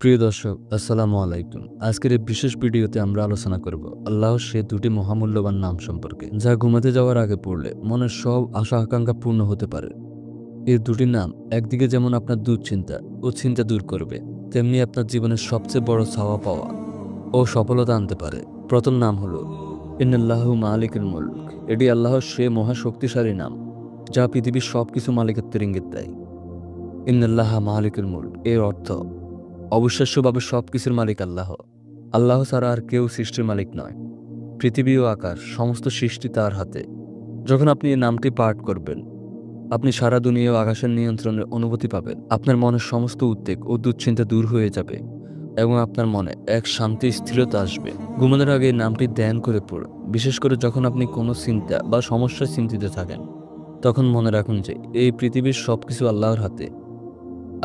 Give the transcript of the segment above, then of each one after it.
প্রিয় দর্শক, আসসালামু আলাইকুম। আজকের এই বিশেষ ভিডিওতে আমরা আলোচনা করব আল্লাহর সে দুটি মহামূল্যবান নাম সম্পর্কে, যা ঘুমাতে যাওয়ার আগে পড়লে মনের সব আশা আকাঙ্ক্ষা পূর্ণ হতে পারে। এই দুটি নাম একদিকে যেমন আপনার দুশ্চিন্তা ও চিন্তা দূর করবে, তেমনি আপনার জীবনের সবচেয়ে বড় চাওয়া পাওয়া ও সফলতা আনতে পারে। প্রথম নাম হলো ইন্নাল্লাহু মালিকুল মুলক। এটি আল্লাহর সে মহাশক্তিশালী নাম, যা পৃথিবীর সবকিছু মালিকত্বের ইঙ্গিত দেয়। ইন্নাল্লাহা মালিকুল মুলক এর অর্থ অবিশ্বাস্যভাবে সবকিছুর মালিক আল্লাহ। আল্লাহ ছাড়া আর কেউ সৃষ্টির মালিক নয়। পৃথিবী ও আকাশ সমস্ত সৃষ্টি তার হাতে। যখন আপনি এই নামটি পাঠ করবেন, আপনি সারা দুনিয়া ও আকাশের নিয়ন্ত্রণের অনুভূতি পাবেন। আপনার মনের সমস্ত উদ্বেগ ও দুশ্চিন্তা দূর হয়ে যাবে এবং আপনার মনে এক শান্তি স্থিরতা আসবে। ঘুমানোর আগে এই নামটি ধ্যান করে পড়ুন। বিশেষ করে যখন আপনি কোনো চিন্তা বা সমস্যায় চিন্তিত থাকেন, তখন মনে রাখুন যে এই পৃথিবীর সবকিছু আল্লাহর হাতে।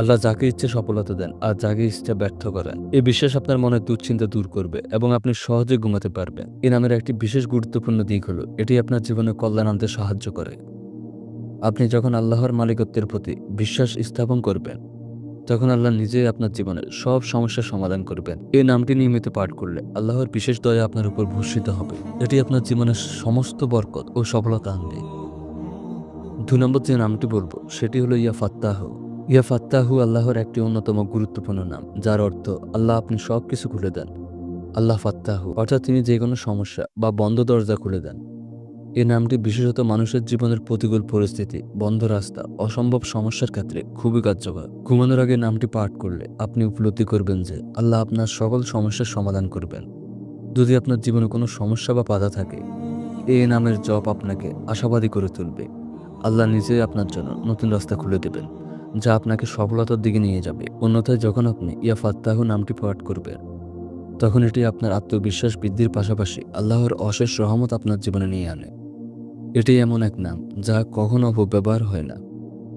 আল্লাহ যাকে ইচ্ছে সফলতা দেন আর যাকে ইচ্ছে ব্যর্থ করেন। এই বিশ্বাস আপনার মনের দুশ্চিন্তা দূর করবে এবং আপনি সহজে ঘুমাতে পারবেন। এই নামের একটি বিশেষ গুরুত্বপূর্ণ দিক হলো এটি আপনার জীবনে কল্যাণ আনতে সাহায্য করে। আপনি যখন আল্লাহর মালিকত্বের প্রতি বিশ্বাস স্থাপন করবেন, তখন আল্লাহ নিজেই আপনার জীবনের সব সমস্যার সমাধান করবেন। এই নামটি নিয়মিত পাঠ করলে আল্লাহর বিশেষ দয়া আপনার উপর ভূষিত হবে। এটি আপনার জীবনের সমস্ত বরকত ও সফলতা আনবে। ২ নম্বর যে নামটি বলবো সেটি হলো ইয়া ফাত্তাহ। ইয়া ফাত্তাহু আল্লাহর একটি অন্যতম গুরুত্বপূর্ণ নাম, যার অর্থ আল্লাহ আপনি সব কিছু খুলে দেন। আল্লাহ ফাত্তাহু অর্থাৎ তিনি যে কোনো সমস্যা বা বন্ধ দরজা খুলে দেন। এই নামটি বিশেষত মানুষের জীবনের প্রতিকূল পরিস্থিতি, বন্ধ রাস্তা, অসম্ভব সমস্যার ক্ষেত্রে খুবই কার্যকর। ঘুমানোর আগে নামটি পাঠ করলে আপনি উপলব্ধি করবেন যে আল্লাহ আপনার সকল সমস্যার সমাধান করবেন। যদি আপনার জীবনে কোনো সমস্যা বা বাধা থাকে, এই নামের জপ আপনাকে আশাবাদী করে তুলবে। আল্লাহ নিজেই আপনার জন্য নতুন রাস্তা খুলে দেবেন, যা আপনাকে সফলতার দিকে নিয়ে যাবে। অন্যথায় যখন আপনি ইয়া ফাত্তাহু নামটি পাঠ করবেন, তখন এটি আপনার আত্মবিশ্বাস বৃদ্ধির পাশাপাশি আল্লাহর অশেষ রহমত আপনার জীবনে নিয়ে আনে। এটি এমন এক নাম যা কখনো অপব্যবহার হয় না,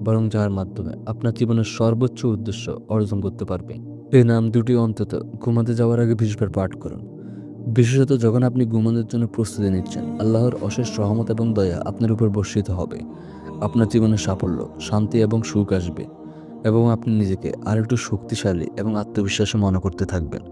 বরং যার মাধ্যমে আপনার জীবনের সর্বোচ্চ উদ্দেশ্য অর্জন করতে পারবে। এই নাম দুটি অন্তত ঘুমাতে যাওয়ার আগে 20 বার পাঠ করুন। বিশেষত যখন আপনি ঘুমানোর জন্য প্রস্তুতি নিচ্ছেন, আল্লাহর অশেষ রহমত এবং দয়া আপনার উপর বর্ষিত হবে। আপনার জীবনে সাফল্য, শান্তি এবং সুখ আসবে এবং আপনি নিজেকে আরেকটু শক্তিশালী এবং আত্মবিশ্বাসী মনে করতে থাকবেন।